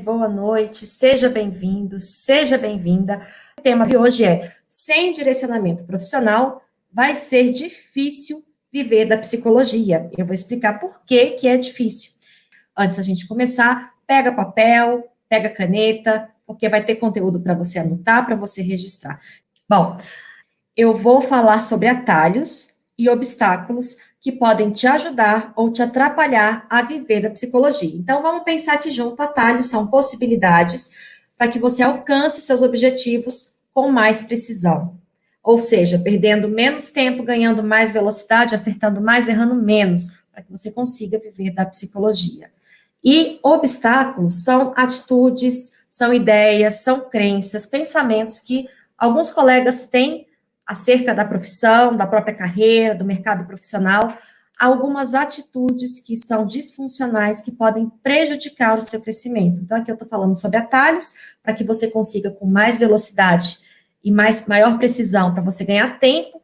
Boa noite, seja bem-vindo, seja bem-vinda. O tema de hoje é: sem direcionamento profissional, vai ser difícil viver da psicologia. Eu vou explicar por que que é difícil. Antes da gente começar, pega papel, pega caneta, porque vai ter conteúdo para você anotar, para você registrar. Bom, eu vou falar sobre atalhos e obstáculos que podem te ajudar ou te atrapalhar a viver da psicologia. Então, vamos pensar aqui junto: atalhos são possibilidades para que você alcance seus objetivos com mais precisão. Ou seja, perdendo menos tempo, ganhando mais velocidade, acertando mais, errando menos, para que você consiga viver da psicologia. E obstáculos são atitudes, são ideias, são crenças, pensamentos que alguns colegas têm acerca da profissão, da própria carreira, do mercado profissional, algumas atitudes que são disfuncionais, que podem prejudicar o seu crescimento. Então, aqui eu estou falando sobre atalhos, para que você consiga, com mais velocidade e maior precisão, para você ganhar tempo,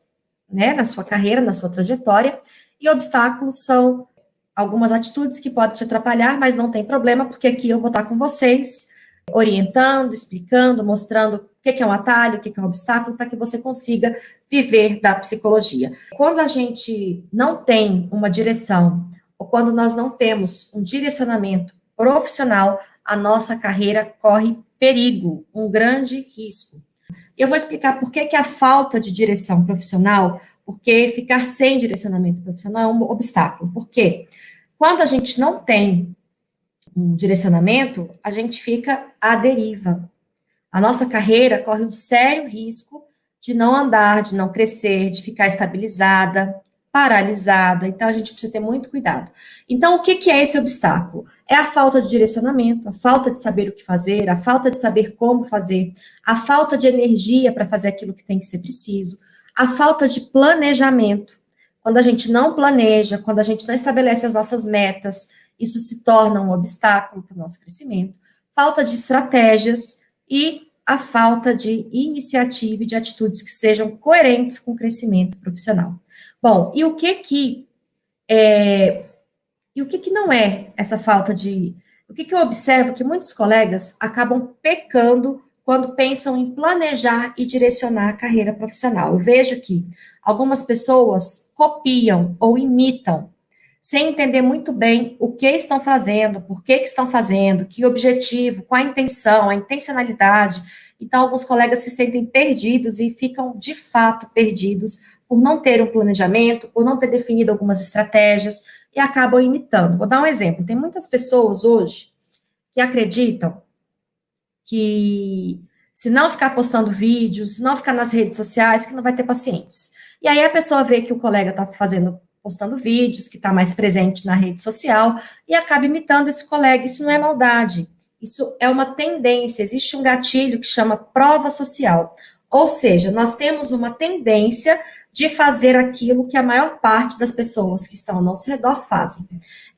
né, na sua carreira, na sua trajetória. E obstáculos são algumas atitudes que podem te atrapalhar, mas não tem problema, porque aqui eu vou estar com vocês, orientando, explicando, mostrando o que é um atalho, o que é um obstáculo, para que você consiga viver da psicologia. Quando a gente não tem uma direção, ou quando nós não temos um direcionamento profissional, a nossa carreira corre perigo, um grande risco. Eu vou explicar por que a falta de direção profissional, porque ficar sem direcionamento profissional é um obstáculo. Por quê? Quando a gente não tem um direcionamento, a gente fica à deriva. A nossa carreira corre um sério risco de não andar, de não crescer, de ficar estabilizada, paralisada. Então, a gente precisa ter muito cuidado. Então, o que é esse obstáculo? É a falta de direcionamento, a falta de saber o que fazer, a falta de saber como fazer, a falta de energia para fazer aquilo que tem que ser preciso, a falta de planejamento. Quando a gente não planeja, quando a gente não estabelece as nossas metas, isso se torna um obstáculo para o nosso crescimento. Falta de estratégias e a falta de iniciativa e de atitudes que sejam coerentes com o crescimento profissional. Bom, e o que não é essa falta de... O que eu observo que muitos colegas acabam pecando quando pensam em planejar e direcionar a carreira profissional. Eu vejo que algumas pessoas copiam ou imitam, sem entender muito bem o que estão fazendo, por que estão fazendo, que objetivo, qual a intenção, a intencionalidade. Então, alguns colegas se sentem perdidos e ficam, de fato, perdidos por não ter um planejamento, por não ter definido algumas estratégias e acabam imitando. Vou dar um exemplo. Tem muitas pessoas hoje que acreditam que se não ficar postando vídeos, se não ficar nas redes sociais, que não vai ter pacientes. E aí a pessoa vê que o colega está postando vídeos, que está mais presente na rede social, e acaba imitando esse colega. Isso não é maldade, isso é uma tendência, existe um gatilho que chama prova social, ou seja, nós temos uma tendência de fazer aquilo que a maior parte das pessoas que estão ao nosso redor fazem.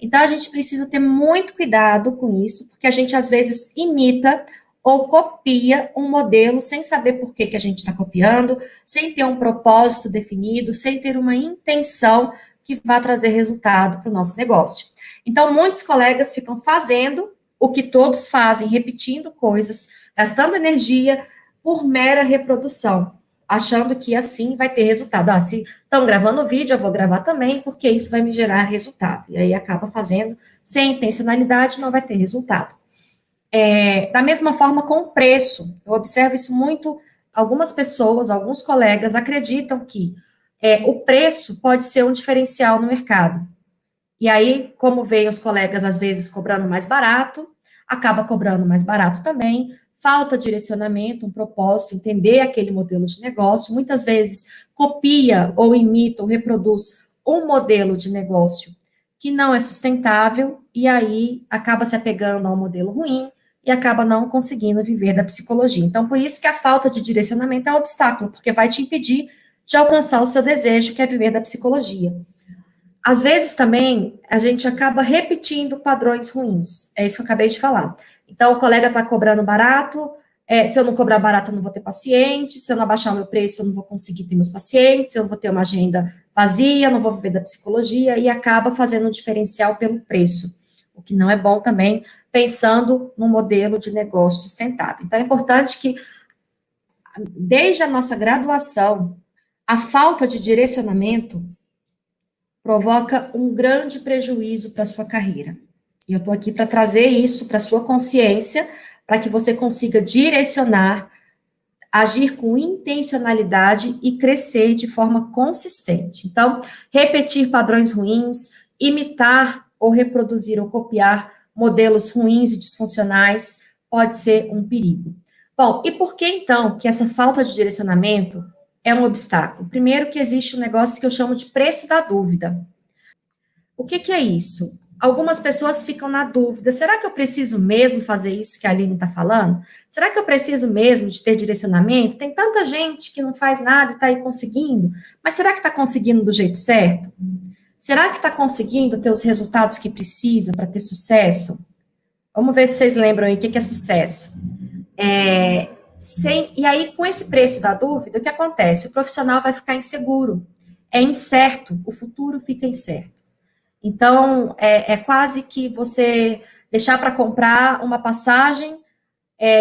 Então, a gente precisa ter muito cuidado com isso, porque a gente, às vezes, imita ou copia um modelo sem saber por que a gente está copiando, sem ter um propósito definido, sem ter uma intenção que vá trazer resultado para o nosso negócio. Então, muitos colegas ficam fazendo o que todos fazem, repetindo coisas, gastando energia por mera reprodução, achando que assim vai ter resultado. Se estão gravando vídeo, eu vou gravar também, porque isso vai me gerar resultado. E aí acaba fazendo sem intencionalidade, não vai ter resultado. Da mesma forma com o preço, eu observo isso muito, algumas pessoas, alguns colegas acreditam que o preço pode ser um diferencial no mercado. E aí, como veem os colegas, às vezes, cobrando mais barato, acaba cobrando mais barato também, falta direcionamento, um propósito, entender aquele modelo de negócio, muitas vezes copia ou imita ou reproduz um modelo de negócio que não é sustentável, e aí acaba se apegando a um modelo ruim, e acaba não conseguindo viver da psicologia. Então, por isso que a falta de direcionamento é um obstáculo, porque vai te impedir de alcançar o seu desejo, que é viver da psicologia. Às vezes, também, a gente acaba repetindo padrões ruins. É isso que eu acabei de falar. Então, o colega está cobrando barato, se eu não cobrar barato, eu não vou ter paciente, se eu não abaixar o meu preço, eu não vou conseguir ter meus pacientes, eu não vou ter uma agenda vazia, eu não vou viver da psicologia, e acaba fazendo um diferencial pelo preço. o que não é bom também, pensando num modelo de negócio sustentável. Então, é importante que, desde a nossa graduação, a falta de direcionamento provoca um grande prejuízo para a sua carreira. E eu estou aqui para trazer isso para a sua consciência, para que você consiga direcionar, agir com intencionalidade e crescer de forma consistente. Então, repetir padrões ruins, imitar ou reproduzir ou copiar modelos ruins e disfuncionais pode ser um perigo. Bom, e por que então que essa falta de direcionamento é um obstáculo? Primeiro que existe um negócio que eu chamo de preço da dúvida. O que que é isso? Algumas pessoas ficam na dúvida: será que eu preciso mesmo fazer isso que a Aline está falando? Será que eu preciso mesmo de ter direcionamento? Tem tanta gente que não faz nada e está aí conseguindo, mas será que está conseguindo do jeito certo? Será que está conseguindo ter os resultados que precisa para ter sucesso? Vamos ver se vocês lembram aí o que que é sucesso. E aí, com esse preço da dúvida, o que acontece? O profissional vai ficar inseguro, é incerto, o futuro fica incerto. Então, é quase que você deixar para comprar uma passagem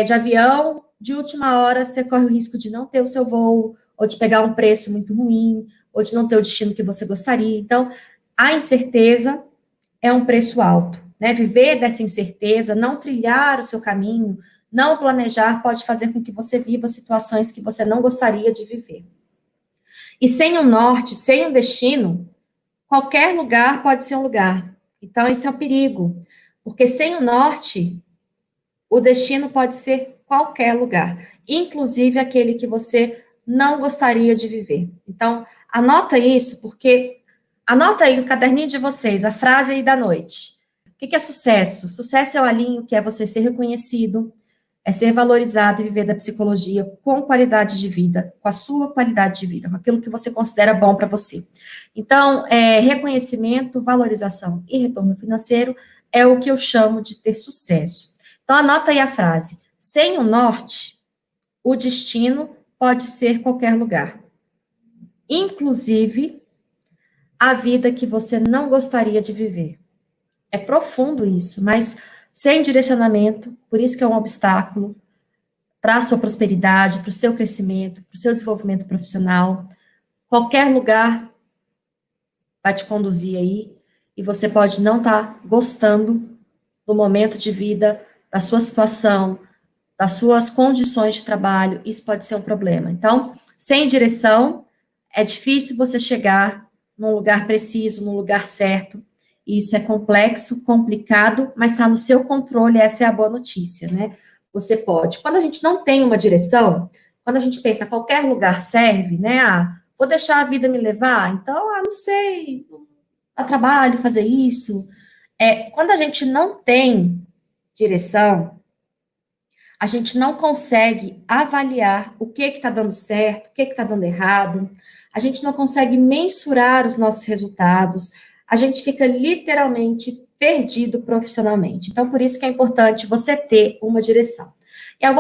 de avião, de última hora você corre o risco de não ter o seu voo, ou de pegar um preço muito ruim, ou de não ter o destino que você gostaria. Então, a incerteza é um preço alto, né? Viver dessa incerteza, não trilhar o seu caminho, não planejar, pode fazer com que você viva situações que você não gostaria de viver. E sem um norte, sem um destino, qualquer lugar pode ser um lugar. Então, esse é o perigo. Porque sem o norte, o destino pode ser qualquer lugar, inclusive aquele que você não gostaria de viver. Então, anota isso, porque anota aí no caderninho de vocês a frase aí da noite. O que é sucesso? Sucesso é o alinho, que é você ser reconhecido, é ser valorizado e viver da psicologia com qualidade de vida, com a sua qualidade de vida, com aquilo que você considera bom para você. Então, reconhecimento, valorização e retorno financeiro é o que eu chamo de ter sucesso. Então, anota aí a frase: sem o norte, o destino pode ser qualquer lugar, inclusive a vida que você não gostaria de viver. É profundo isso, mas sem direcionamento, por isso que é um obstáculo para a sua prosperidade, para o seu crescimento, para o seu desenvolvimento profissional. Qualquer lugar vai te conduzir aí, e você pode não estar gostando do momento de vida, da sua situação, das suas condições de trabalho, isso pode ser um problema. Então, sem direção, é difícil você chegar num lugar preciso, num lugar certo. Isso é complexo, complicado, mas está no seu controle, essa é a boa notícia, né? Você pode. Quando a gente não tem uma direção, quando a gente pensa qualquer lugar serve, né? Vou deixar a vida me levar, então, não sei, dá trabalho fazer isso. Quando a gente não tem direção, a gente não consegue avaliar o que está dando certo, o que está dando errado, a gente não consegue mensurar os nossos resultados, a gente fica literalmente perdido profissionalmente. Então, por isso que é importante você ter uma direção. Eu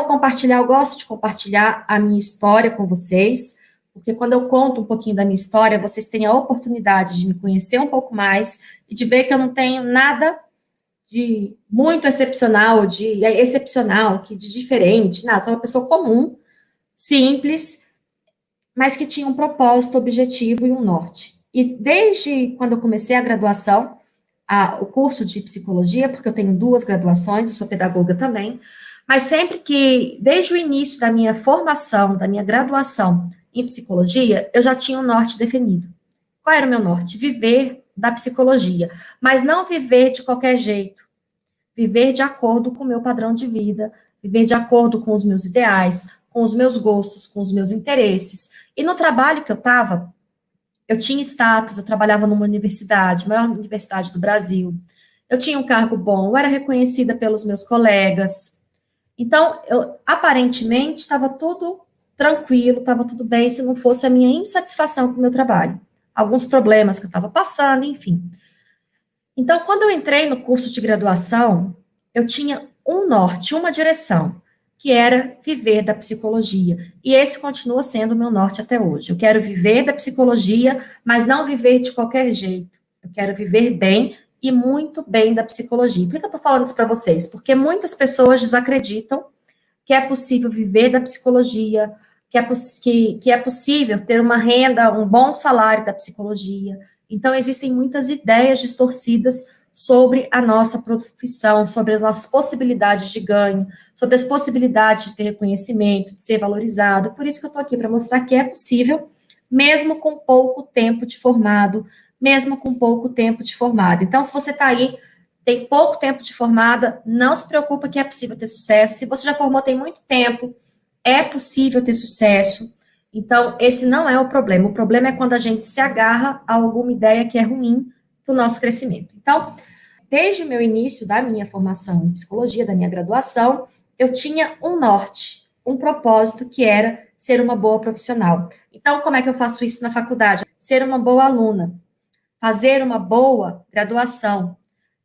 gosto de compartilhar a minha história com vocês, porque quando eu conto um pouquinho da minha história, vocês têm a oportunidade de me conhecer um pouco mais e de ver que eu não tenho nada de muito excepcional, de diferente, nada. Sou uma pessoa comum, simples, mas que tinha um propósito, objetivo e um norte. E desde quando eu comecei a graduação, o curso de psicologia, porque eu tenho 2 graduações, eu sou pedagoga também, mas desde o início da minha formação, da minha graduação em psicologia, eu já tinha um norte definido. Qual era o meu norte? Viver da psicologia, mas não viver de qualquer jeito. Viver de acordo com o meu padrão de vida, viver de acordo com os meus ideais, com os meus gostos, com os meus interesses. E no trabalho que eu estava, eu tinha status, eu trabalhava numa universidade, maior universidade do Brasil. Eu tinha um cargo bom, eu era reconhecida pelos meus colegas. Então, aparentemente, estava tudo tranquilo, estava tudo bem, se não fosse a minha insatisfação com o meu trabalho. Alguns problemas que eu estava passando, enfim. Então, quando eu entrei no curso de graduação, eu tinha um norte, uma direção, que era viver da psicologia. E esse continua sendo o meu norte até hoje. Eu quero viver da psicologia, mas não viver de qualquer jeito. Eu quero viver bem e muito bem da psicologia. Por que eu estou falando isso para vocês? Porque muitas pessoas desacreditam que é possível viver da psicologia, que é possível ter uma renda, um bom salário da psicologia. Então, existem muitas ideias distorcidas sobre a nossa profissão, sobre as nossas possibilidades de ganho, sobre as possibilidades de ter reconhecimento, de ser valorizado. Por isso que eu estou aqui para mostrar que é possível, mesmo com pouco tempo de formado, mesmo com pouco tempo de formado. Então, se você está aí, tem pouco tempo de formada, não se preocupa que é possível ter sucesso. Se você já formou tem muito tempo, é possível ter sucesso. Então, esse não é o problema. O problema é quando a gente se agarra a alguma ideia que é ruim para o nosso crescimento. Então, desde o meu início da minha formação em psicologia, da minha graduação, eu tinha um norte, um propósito que era ser uma boa profissional. Então, como é que eu faço isso na faculdade? Ser uma boa aluna, fazer uma boa graduação,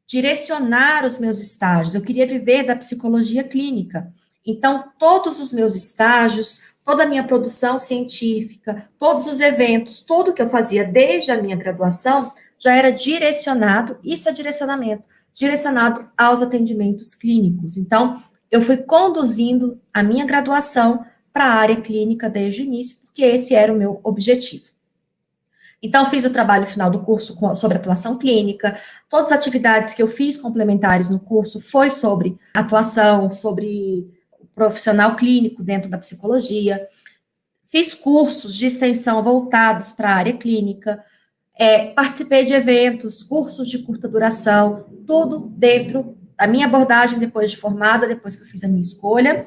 direcionar os meus estágios. Eu queria viver da psicologia clínica. Então, todos os meus estágios, toda a minha produção científica, todos os eventos, tudo que eu fazia desde a minha graduação, já era direcionado, isso é direcionamento, direcionado aos atendimentos clínicos. Então, eu fui conduzindo a minha graduação para a área clínica desde o início, porque esse era o meu objetivo. Então, fiz o trabalho final do curso sobre atuação clínica, todas as atividades que eu fiz complementares no curso foi sobre atuação, sobre profissional clínico dentro da psicologia. Fiz cursos de extensão voltados para a área clínica, participei de eventos, cursos de curta duração, tudo dentro da minha abordagem depois de formada, depois que eu fiz a minha escolha,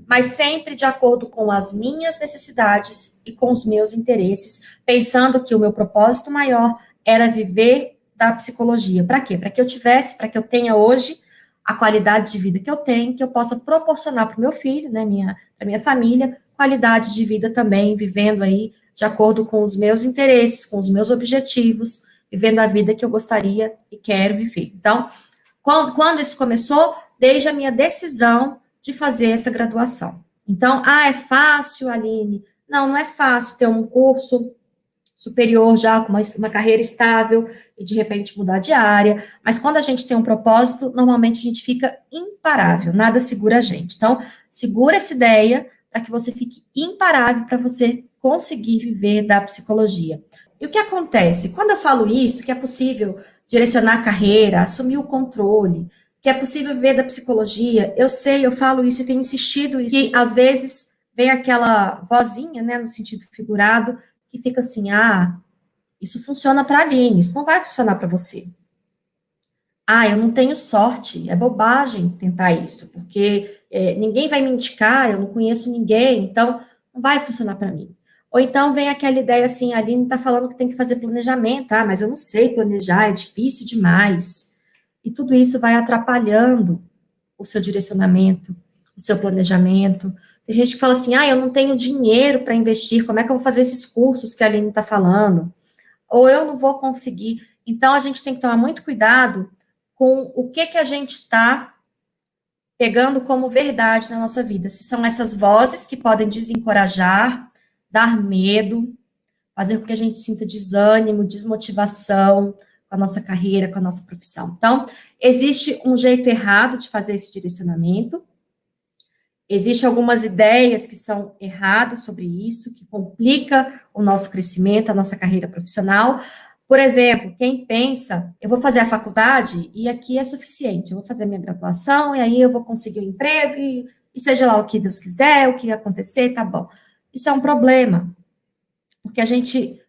mas sempre de acordo com as minhas necessidades e com os meus interesses, pensando que o meu propósito maior era viver da psicologia. Para quê? Para que eu tivesse, para que eu tenha hoje a qualidade de vida que eu tenho, que eu possa proporcionar para o meu filho, né, para minha família, qualidade de vida também, vivendo aí de acordo com os meus interesses, com os meus objetivos, vivendo a vida que eu gostaria e quero viver. Então, quando isso começou? Desde a minha decisão de fazer essa graduação. Então, é fácil, Aline? Não, não é fácil ter um curso superior já, com uma carreira estável, e de repente mudar de área, mas quando a gente tem um propósito, normalmente a gente fica imparável, nada segura a gente. Então, segura essa ideia para que você fique imparável, para você conseguir viver da psicologia. E o que acontece? Quando eu falo isso, que é possível direcionar a carreira, assumir o controle, que é possível viver da psicologia, eu sei, eu falo isso e tenho insistido isso, que às vezes vem aquela vozinha, né, no sentido figurado, que fica assim, isso funciona para a Aline, isso não vai funcionar para você. Eu não tenho sorte, é bobagem tentar isso, porque ninguém vai me indicar, eu não conheço ninguém, então não vai funcionar para mim. Ou então vem aquela ideia assim, a Aline está falando que tem que fazer planejamento, mas eu não sei planejar, é difícil demais. E tudo isso vai atrapalhando o seu direcionamento, o seu planejamento. Tem gente que fala assim, eu não tenho dinheiro para investir, como é que eu vou fazer esses cursos que a Aline está falando? Ou eu não vou conseguir. Então, a gente tem que tomar muito cuidado com o que a gente está pegando como verdade na nossa vida. Se são essas vozes que podem desencorajar, dar medo, fazer com que a gente sinta desânimo, desmotivação com a nossa carreira, com a nossa profissão. Então, existe um jeito errado de fazer esse direcionamento. Existem algumas ideias que são erradas sobre isso, que complica o nosso crescimento, a nossa carreira profissional. Por exemplo, quem pensa, eu vou fazer a faculdade e aqui é suficiente, eu vou fazer minha graduação e aí eu vou conseguir um emprego e seja lá o que Deus quiser, o que acontecer, tá bom. Isso é um problema, porque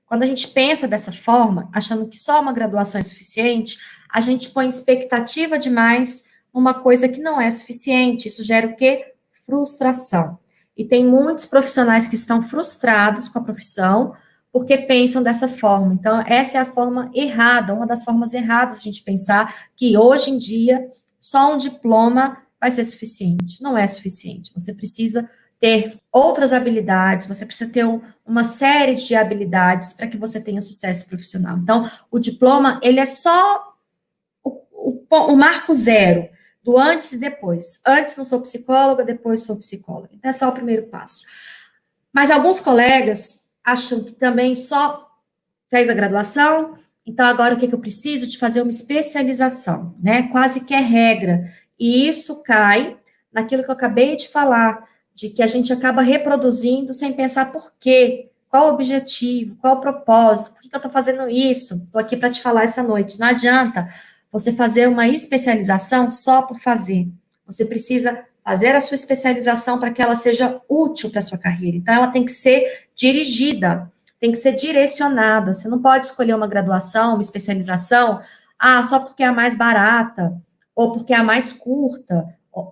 quando a gente pensa dessa forma, achando que só uma graduação é suficiente, a gente põe expectativa demais numa coisa que não é suficiente. Isso gera o quê? Frustração. E tem muitos profissionais que estão frustrados com a profissão porque pensam dessa forma. Então, essa é a forma errada, uma das formas erradas de a gente pensar que hoje em dia só um diploma vai ser suficiente. Não é suficiente. Você precisa ter outras habilidades, você precisa ter uma série de habilidades para que você tenha sucesso profissional. Então, o diploma, ele é só o marco zero do antes e depois. Antes não sou psicóloga, depois sou psicóloga. Então, é só o primeiro passo. Mas alguns colegas acham que também só fez a graduação Então, agora o que eu preciso? De fazer uma especialização, né? Quase que é regra. E isso cai naquilo que eu acabei de falar, de que a gente acaba reproduzindo sem pensar por quê, qual o objetivo, qual o propósito, por que eu estou fazendo isso? Estou aqui para te falar essa noite. Não adianta você fazer uma especialização só por fazer. Você precisa fazer a sua especialização para que ela seja útil para a sua carreira. Então, ela tem que ser dirigida, tem que ser direcionada. Você não pode escolher uma graduação, uma especialização, só porque é a mais barata, ou porque é a mais curta.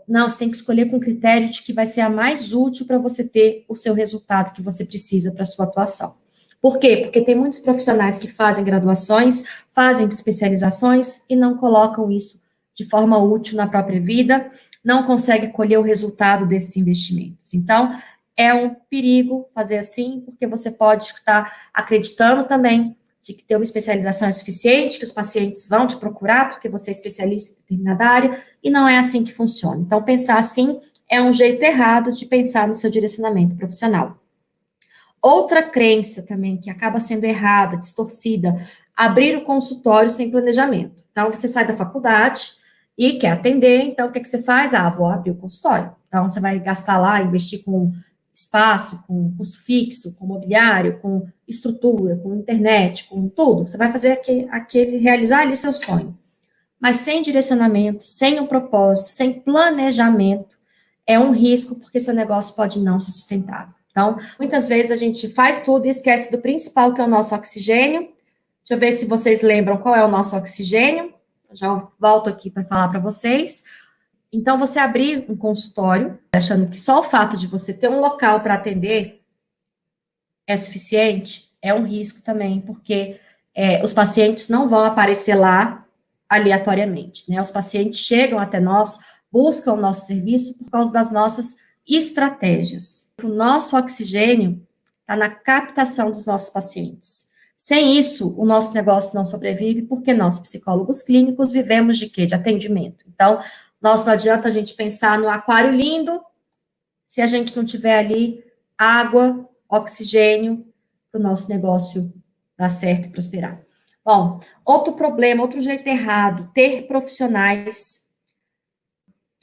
Não, você tem que escolher com critério de que vai ser a mais útil para você ter o seu resultado que você precisa para a sua atuação. Por quê? Porque tem muitos profissionais que fazem graduações, fazem especializações e não colocam isso de forma útil na própria vida, não conseguem colher o resultado desses investimentos. Então, é um perigo fazer assim, porque você pode estar acreditando também de que ter uma especialização é suficiente, que os pacientes vão te procurar porque você é especialista em determinada área, e não é assim que funciona. Então, pensar assim é um jeito errado de pensar no seu direcionamento profissional. Outra crença também que acaba sendo errada, distorcida, abrir o consultório sem planejamento. Então, você sai da faculdade e quer atender, então o que você faz? Vou abrir o consultório. Então, você vai gastar lá, investir com espaço, com custo fixo, com mobiliário, com estrutura, com internet, com tudo. Você vai fazer realizar ali seu sonho. Mas sem direcionamento, sem um propósito, sem planejamento, é um risco, porque seu negócio pode não ser sustentável. Então, muitas vezes a gente faz tudo e esquece do principal, que é o nosso oxigênio. Deixa eu ver se vocês lembram qual é o nosso oxigênio. Eu já volto aqui para falar para vocês. Então, você abrir um consultório, achando que só o fato de você ter um local para atender é suficiente, é um risco também, porque os pacientes não vão aparecer lá aleatoriamente, né? Os pacientes chegam até nós, buscam o nosso serviço por causa das nossas estratégias. O nosso oxigênio está na captação dos nossos pacientes. Sem isso, o nosso negócio não sobrevive, porque nós, psicólogos clínicos, vivemos de quê? De atendimento. Então, não adianta a gente pensar no aquário lindo se a gente não tiver ali água, oxigênio, para o nosso negócio dar certo e prosperar. Bom, outro problema, outro jeito errado, ter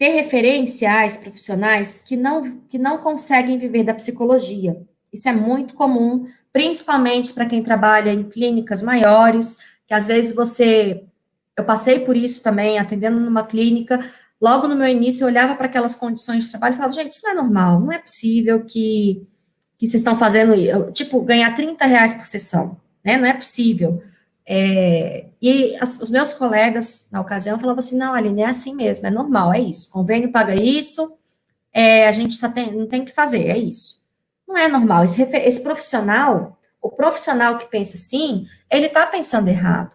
referenciais profissionais que não conseguem viver da psicologia. Isso é muito comum, principalmente para quem trabalha em clínicas maiores, que às vezes eu passei por isso também, atendendo numa clínica, logo no meu início eu olhava para aquelas condições de trabalho e falava, gente, isso não é normal, não é possível que vocês estão fazendo, tipo, ganhar R$ 30 por sessão, né, não é possível. Os meus colegas, na ocasião, falavam assim, não, Aline, é assim mesmo, é normal, é isso, convênio paga isso, a gente só não tem que fazer, é isso. Não é normal, esse profissional, o profissional que pensa assim, ele está pensando errado.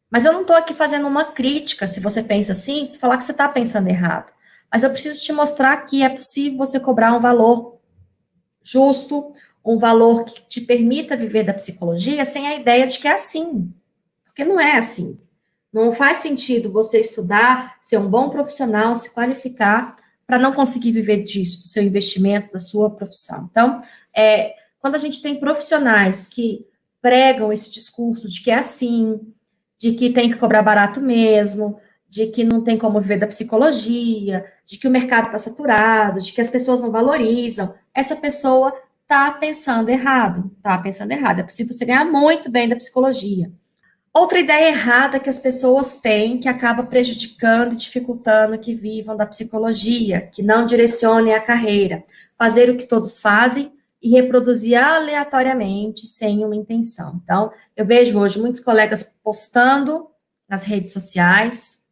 Mas eu não estou aqui fazendo uma crítica, se você pensa assim, falar que você está pensando errado. Mas eu preciso te mostrar que é possível você cobrar um valor justo, um valor que te permita viver da psicologia sem a ideia de que é assim. Porque não é assim. Não faz sentido você estudar, ser um bom profissional, se qualificar, para não conseguir viver disso, do seu investimento, da sua profissão. Então, quando a gente tem profissionais que pregam esse discurso de que é assim, de que tem que cobrar barato mesmo, de que não tem como viver da psicologia, de que o mercado está saturado, de que as pessoas não valorizam, essa pessoa está pensando errado, está pensando errado. É possível você ganhar muito bem da psicologia. Outra ideia errada que as pessoas têm, que acaba prejudicando e dificultando que vivam da psicologia, que não direcionem a carreira, fazer o que todos fazem e reproduzir aleatoriamente, sem uma intenção. Então, eu vejo hoje muitos colegas postando nas redes sociais,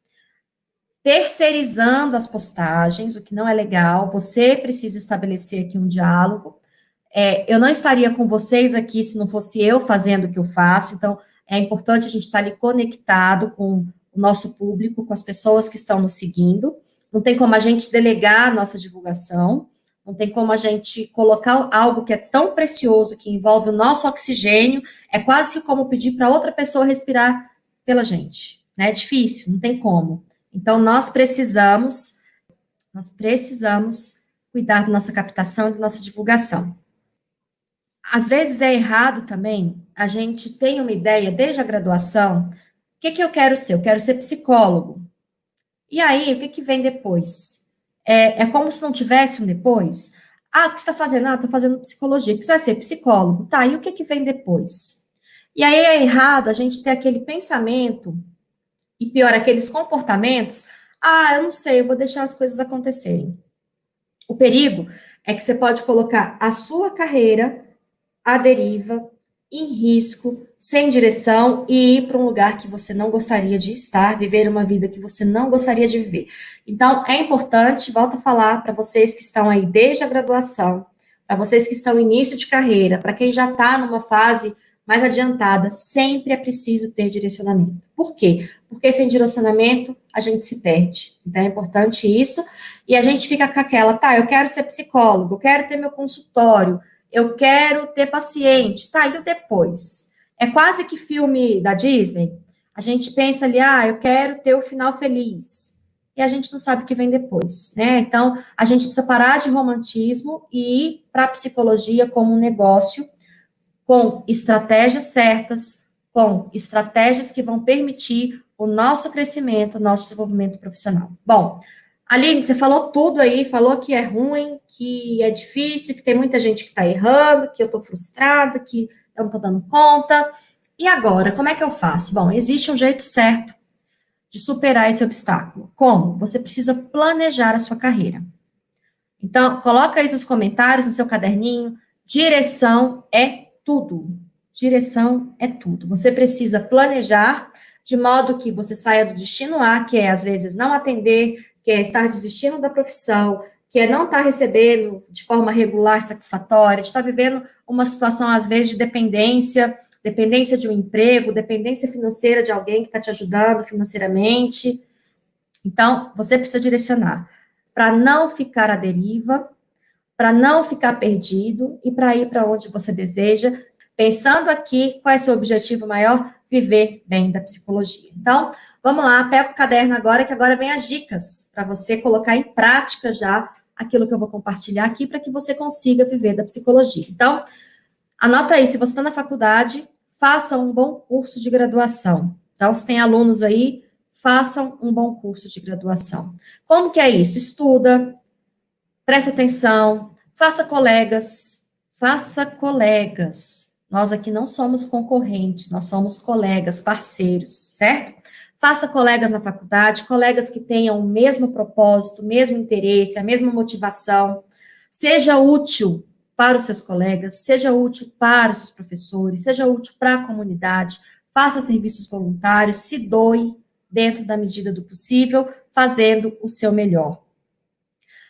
terceirizando as postagens, o que não é legal. Você precisa estabelecer aqui um diálogo. Eu não estaria com vocês aqui se não fosse eu fazendo o que eu faço, então é importante a gente estar ali conectado com o nosso público, com as pessoas que estão nos seguindo. Não tem como a gente delegar a nossa divulgação, não tem como a gente colocar algo que é tão precioso, que envolve o nosso oxigênio, é quase como pedir para outra pessoa respirar pela gente, né? É difícil, não tem como. Então, nós precisamos cuidar da nossa captação e da nossa divulgação. Às vezes é errado também a gente tem uma ideia desde a graduação, o que que eu quero ser? Eu quero ser psicólogo. E aí, o que que vem depois? É como se não tivesse um depois. Ah, o que você está fazendo? Ah, estou fazendo psicologia. O que você vai ser? Psicólogo. Tá, e o que que vem depois? E aí é errado a gente ter aquele pensamento, e pior, aqueles comportamentos. Ah, eu não sei, eu vou deixar as coisas acontecerem. O perigo é que você pode colocar a sua carreira à deriva, em risco, sem direção e ir para um lugar que você não gostaria de estar, viver uma vida que você não gostaria de viver. Então, é importante, volto a falar para vocês que estão aí desde a graduação, para vocês que estão no início de carreira, para quem já está numa fase mais adiantada, sempre é preciso ter direcionamento. Por quê? Porque sem direcionamento a gente se perde. Então é importante isso. E a gente fica com aquela, tá, eu quero ser psicólogo, eu quero ter meu consultório, eu quero ter paciente, tá, e o depois? É quase que filme da Disney. A gente pensa ali, ah, eu quero ter o final feliz. E a gente não sabe o que vem depois, né? Então, a gente precisa parar de romantismo e ir para a psicologia como um negócio, com estratégias certas, com estratégias que vão permitir o nosso crescimento, o nosso desenvolvimento profissional. Bom, Aline, você falou tudo aí, falou que é ruim, que é difícil, que tem muita gente que está errando, que eu estou frustrada, que eu não estou dando conta. E agora, como é que eu faço? Bom, existe um jeito certo de superar esse obstáculo. Como? Você precisa planejar a sua carreira. Então, coloca aí nos comentários, no seu caderninho, direção é tudo. Direção é tudo. Você precisa planejar de modo que você saia do destino A, que é às vezes não atender, que é estar desistindo da profissão, que é não estar recebendo de forma regular, satisfatória, de estar vivendo uma situação às vezes de dependência, dependência de um emprego, dependência financeira de alguém que está te ajudando financeiramente. Então, você precisa direcionar para não ficar à deriva, para não ficar perdido e para ir para onde você deseja, pensando aqui qual é seu objetivo maior, viver bem da psicologia. Então, vamos lá, pega o caderno agora, que agora vem as dicas para você colocar em prática já aquilo que eu vou compartilhar aqui para que você consiga viver da psicologia. Então, anota aí, se você está na faculdade, faça um bom curso de graduação. Então, se tem alunos aí, façam um bom curso de graduação. Como que é isso? Estuda, preste atenção, faça colegas, faça colegas. Nós aqui não somos concorrentes, nós somos colegas, parceiros, certo? Faça colegas na faculdade, colegas que tenham o mesmo propósito, o mesmo interesse, a mesma motivação. Seja útil para os seus colegas, seja útil para os seus professores, seja útil para a comunidade, faça serviços voluntários, se doe dentro da medida do possível, fazendo o seu melhor.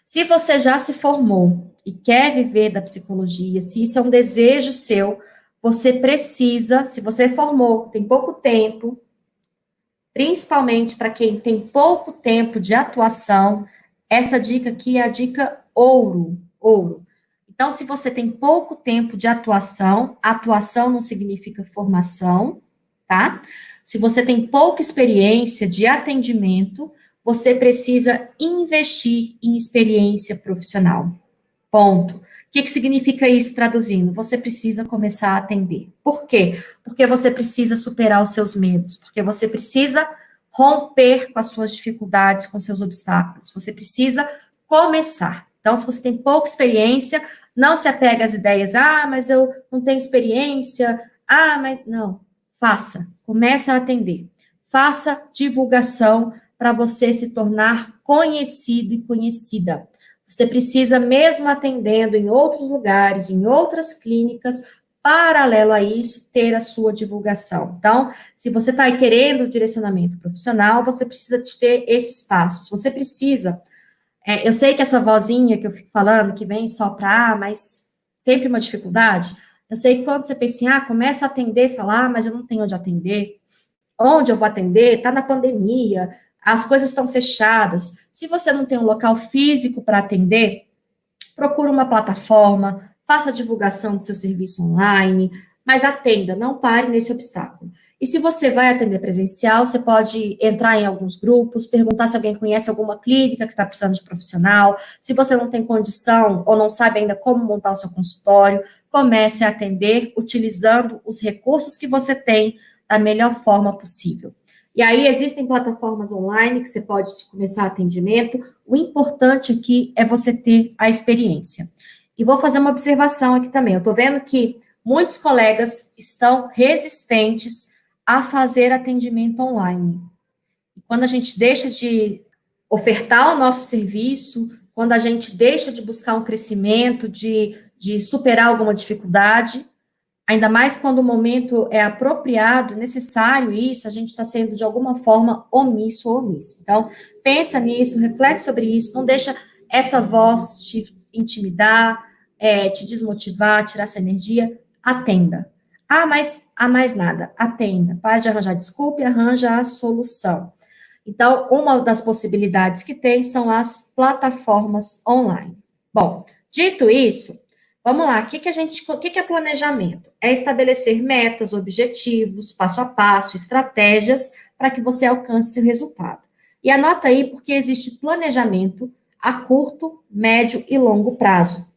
Se você já se formou e quer viver da psicologia, se isso é um desejo seu, você precisa, se você formou, tem pouco tempo, principalmente para quem tem pouco tempo de atuação, essa dica aqui é a dica ouro, ouro. Então, se você tem pouco tempo de atuação, atuação não significa formação, tá? Se você tem pouca experiência de atendimento, você precisa investir em experiência profissional. Ponto. O que significa isso traduzindo? Você precisa começar a atender. Por quê? Porque você precisa superar os seus medos, porque você precisa romper com as suas dificuldades, com seus obstáculos. Você precisa começar. Então, se você tem pouca experiência, não se apega às ideias, ah, mas eu não tenho experiência, ah, mas não. Faça, comece a atender. Faça divulgação para você se tornar conhecido e conhecida. Você precisa, mesmo atendendo em outros lugares, em outras clínicas, paralelo a isso, ter a sua divulgação. Então, se você está aí querendo direcionamento profissional, você precisa ter esses passos. Você precisa. Eu sei que essa vozinha que eu fico falando, que vem só para, mas sempre uma dificuldade. Eu sei que quando você pensa assim, começa a atender, você fala, mas eu não tenho onde atender. Onde eu vou atender? Está na pandemia, as coisas estão fechadas. Se você não tem um local físico para atender, procura uma plataforma, faça a divulgação do seu serviço online, mas atenda, não pare nesse obstáculo. E se você vai atender presencial, você pode entrar em alguns grupos, perguntar se alguém conhece alguma clínica que está precisando de profissional. Se você não tem condição ou não sabe ainda como montar o seu consultório, comece a atender utilizando os recursos que você tem da melhor forma possível. E aí existem plataformas online que você pode começar atendimento. O importante aqui é você ter a experiência. E vou fazer uma observação aqui também. Eu estou vendo que muitos colegas estão resistentes a fazer atendimento online. E quando a gente deixa de ofertar o nosso serviço, quando a gente deixa de buscar um crescimento, de superar alguma dificuldade, ainda mais quando o momento é apropriado, necessário isso, a gente está sendo de alguma forma omisso ou omissa. Então, pensa nisso, reflete sobre isso, não deixa essa voz te intimidar, te desmotivar, tirar sua energia, atenda. Ah, mas há mais nada, atenda. Pare de arranjar desculpa e arranja a solução. Então, uma das possibilidades que tem são as plataformas online. Bom, dito isso, vamos lá, o que é planejamento? É estabelecer metas, objetivos, passo a passo, estratégias para que você alcance seu resultado. E anota aí porque existe planejamento a curto, médio e longo prazo.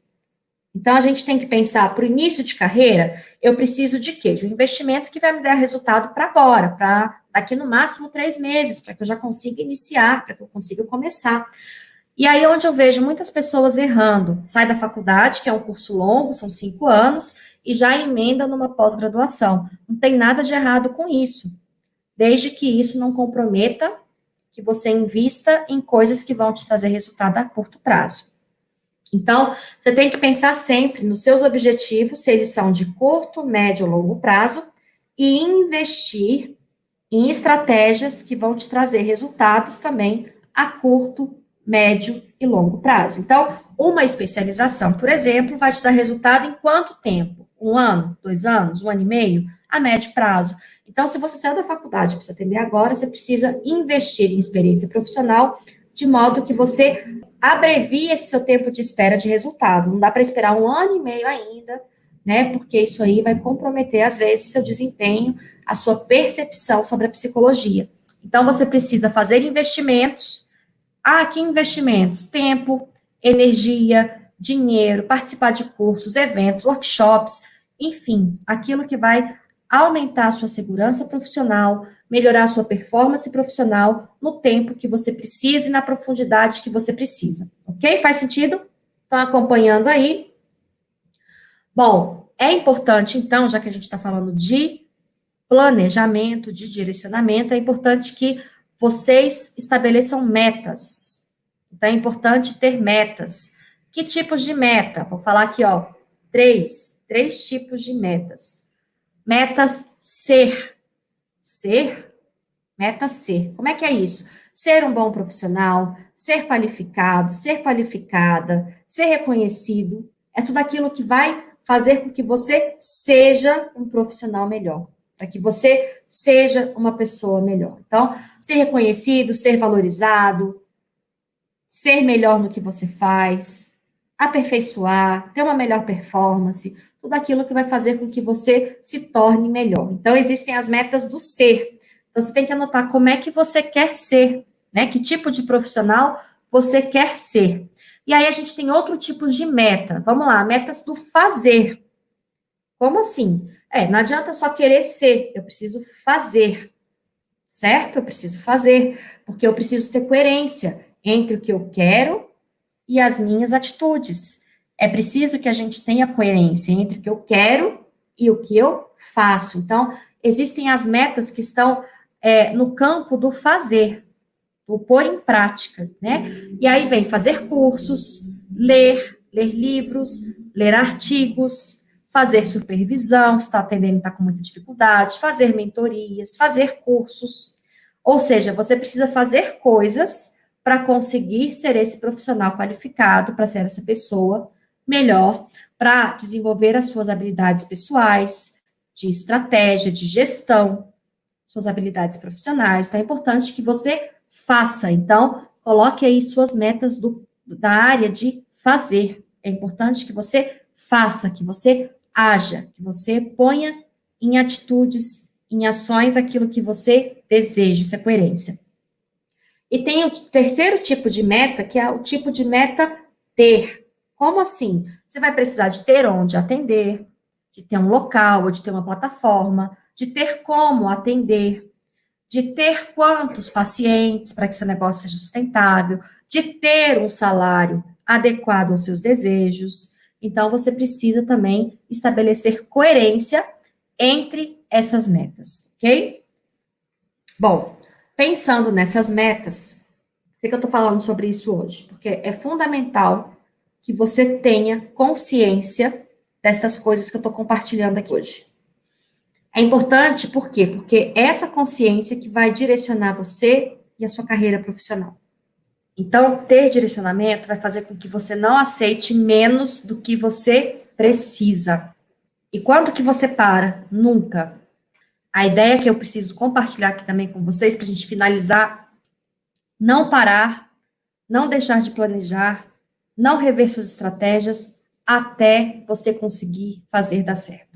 Então, a gente tem que pensar para o início de carreira, eu preciso de quê? De um investimento que vai me dar resultado para agora, para daqui no máximo 3 meses, para que eu já consiga iniciar, para que eu consiga começar. E aí, onde eu vejo muitas pessoas errando, sai da faculdade, que é um curso longo, são 5 anos, e já emenda numa pós-graduação. Não tem nada de errado com isso, desde que isso não comprometa que você invista em coisas que vão te trazer resultado a curto prazo. Então, você tem que pensar sempre nos seus objetivos, se eles são de curto, médio ou longo prazo, e investir em estratégias que vão te trazer resultados também a curto, médio e longo prazo. Então, uma especialização, por exemplo, vai te dar resultado em quanto tempo? 1 ano, 2 anos, 1 ano e meio? A médio prazo. Então, se você saiu da faculdade e precisa atender agora, você precisa investir em experiência profissional, de modo que você abrevie esse seu tempo de espera de resultado. Não dá para esperar 1 ano e meio ainda, né? Porque isso aí vai comprometer, às vezes, seu desempenho, a sua percepção sobre a psicologia. Então, você precisa fazer investimentos. Ah, que investimentos? Tempo, energia, dinheiro, participar de cursos, eventos, workshops, enfim, aquilo que vai aumentar a sua segurança profissional, melhorar a sua performance profissional no tempo que você precisa e na profundidade que você precisa. Ok? Faz sentido? Estão acompanhando aí? Bom, é importante, então, já que a gente está falando de planejamento, de direcionamento, é importante que vocês estabeleçam metas. Então, é importante ter metas. Que tipos de meta? Vou falar aqui, ó, três tipos de metas. Metas ser. Ser? Meta ser. Como é que é isso? Ser um bom profissional, ser qualificado, ser qualificada, ser reconhecido. É tudo aquilo que vai fazer com que você seja um profissional melhor, para que você seja uma pessoa melhor. Então, ser reconhecido, ser valorizado, ser melhor no que você faz, aperfeiçoar, ter uma melhor performance, tudo aquilo que vai fazer com que você se torne melhor. Então, existem as metas do ser. Então, você tem que anotar como é que você quer ser, né? Que tipo de profissional você quer ser. E aí, a gente tem outro tipo de meta. Vamos lá, metas do fazer. Como assim? Não adianta só querer ser, eu preciso fazer, certo? Eu preciso fazer, porque eu preciso ter coerência entre o que eu quero e as minhas atitudes. É preciso que a gente tenha coerência entre o que eu quero e o que eu faço. Então, existem as metas que estão no campo do fazer, do pôr em prática, né? E aí vem fazer cursos, ler livros, ler artigos, fazer supervisão, se está atendendo e está com muita dificuldade, fazer mentorias, fazer cursos. Ou seja, você precisa fazer coisas para conseguir ser esse profissional qualificado, para ser essa pessoa melhor, para desenvolver as suas habilidades pessoais, de estratégia, de gestão, suas habilidades profissionais. Então, é importante que você faça. Então, coloque aí suas metas da área de fazer. É importante que você faça, que você haja, que você ponha em atitudes, em ações aquilo que você deseja, isso é coerência. E tem o terceiro tipo de meta, que é o tipo de meta ter. Como assim? Você vai precisar de ter onde atender, de ter um local, ou de ter uma plataforma, de ter como atender, de ter quantos pacientes para que seu negócio seja sustentável, de ter um salário adequado aos seus desejos. Então, você precisa também estabelecer coerência entre essas metas, ok? Bom, pensando nessas metas, por que eu estou falando sobre isso hoje? Porque é fundamental que você tenha consciência dessas coisas que eu estou compartilhando aqui hoje. É importante, por quê? Porque é essa consciência que vai direcionar você e a sua carreira profissional. Então, ter direcionamento vai fazer com que você não aceite menos do que você precisa. E quando que você para? Nunca. A ideia que eu preciso compartilhar aqui também com vocês, para a gente finalizar, não parar, não deixar de planejar, não rever suas estratégias, até você conseguir fazer dar certo.